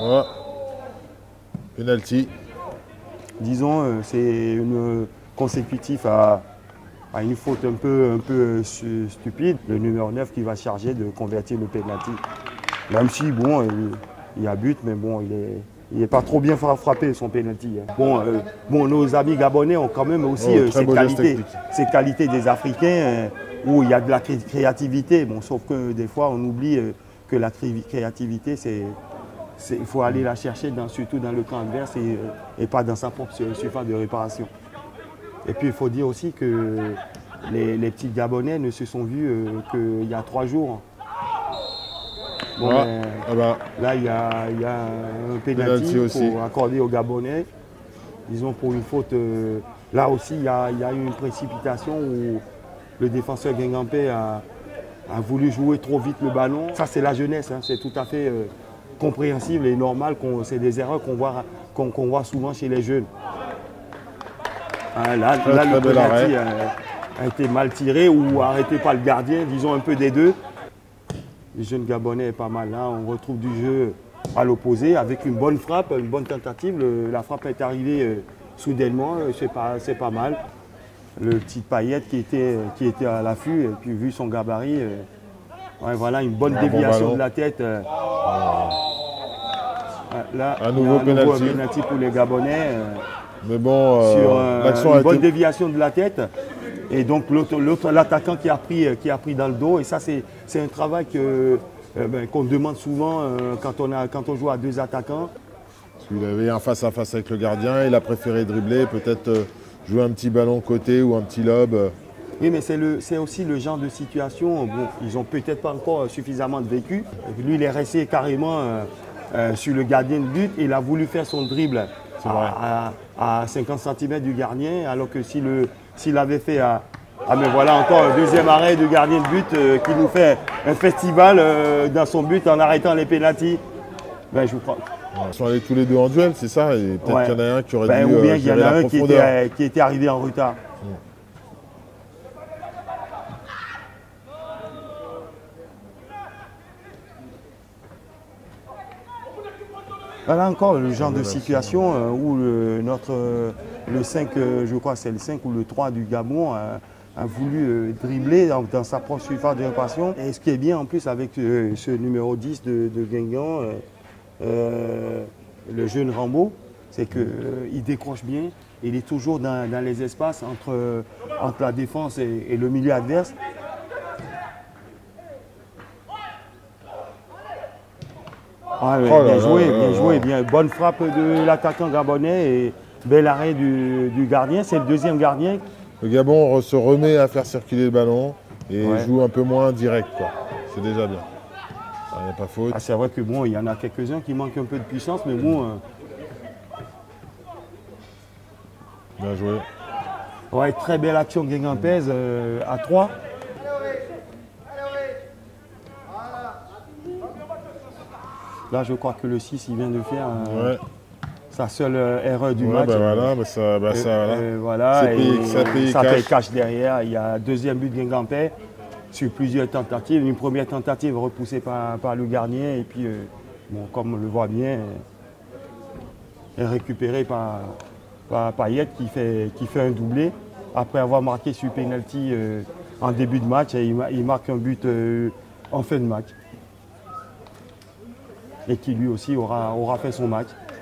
Voilà. Penalty. Disons, c'est une consécutif à une faute un peu stupide. Le numéro 9 qui va charger de convertir le penalty. Même si, bon, il y a but, mais bon, il n'est pas trop bien frappé son penalty. Bon, nos amis gabonais ont quand même aussi ces qualités des Africains où il y a de la créativité. Bon, sauf que des fois, on oublie que la créativité, il faut aller la chercher surtout dans le camp adverse et pas dans sa propre surface de réparation. Et puis il faut dire aussi que les petits Gabonais ne se sont vus qu'il y a 3 jours. Bon, là, il y a un pénalty pour accorder aux Gabonais. Disons pour une faute. Là aussi, il y a eu une précipitation où le défenseur Guingampé a voulu jouer trop vite le ballon. Ça, c'est la jeunesse, hein, c'est tout à fait compréhensible et normal. C'est des erreurs qu'on voit souvent chez les jeunes. Là, le penalty a été mal tiré ou arrêté par le gardien, disons un peu des deux. Le jeune Gabonais est pas mal là. On retrouve du jeu à l'opposé avec une bonne frappe, une bonne tentative. La frappe est arrivée soudainement, c'est pas mal. Le petit Payet qui était à l'affût, et puis vu son gabarit, voilà une bonne déviation de la tête. Là, un nouveau penalty pour les Gabonais. Mais bon, sur une bonne déviation de la tête. Et donc l'attaquant qui a pris dans le dos. Et ça, c'est un travail qu'on demande souvent quand on joue à 2 attaquants. Il avait un face-à-face avec le gardien, il a préféré dribbler, peut-être jouer un petit ballon côté ou un petit lob. Oui, mais c'est aussi le genre de situation. Bon, ils n'ont peut-être pas encore suffisamment de vécu. Lui, il est resté carrément sur le gardien de but. Il a voulu faire son dribble à 50 cm du gardien, alors que s'il avait fait mais voilà encore un deuxième arrêt de gardien de but qui nous fait un festival dans son but en arrêtant les pénaltys. Ben, je vous crois. Ils sont allés tous les deux en duel, c'est ça? Et peut-être qu'il y en a un qui aurait dû ou bien qu'il y en a un qui était arrivé en retard. Voilà encore le genre de situation où le 5, je crois que c'est le 5 ou le 3 du Gabon, a voulu dribbler dans sa propre surface de réparation. Et ce qui est bien en plus avec ce numéro 10 de Guingamp, le jeune Rambo, c'est qu'il décroche bien. Il est toujours dans les espaces entre la défense et le milieu adverse. Bien joué. Bonne frappe de l'attaquant gabonais et bel arrêt du gardien. C'est le deuxième gardien. Le Gabon se remet à faire circuler le ballon et joue un peu moins direct. C'est déjà bien. Il n'y a pas faute. C'est vrai que bon, il y en a quelques-uns qui manquent un peu de puissance, mais bon. Bien joué. Ouais, très belle action guingampaise à 3. Là, je crois que le 6, il vient de faire sa seule erreur du match. Ça paye cash derrière. Il y a un deuxième but guingampais sur plusieurs tentatives. Une première tentative repoussée par le gardien. Et puis, comme on le voit bien, est récupéré par Payet qui fait un doublé. Après avoir marqué sur penalty en début de match, et il marque un but en fin de match. Et qui lui aussi aura fait son match.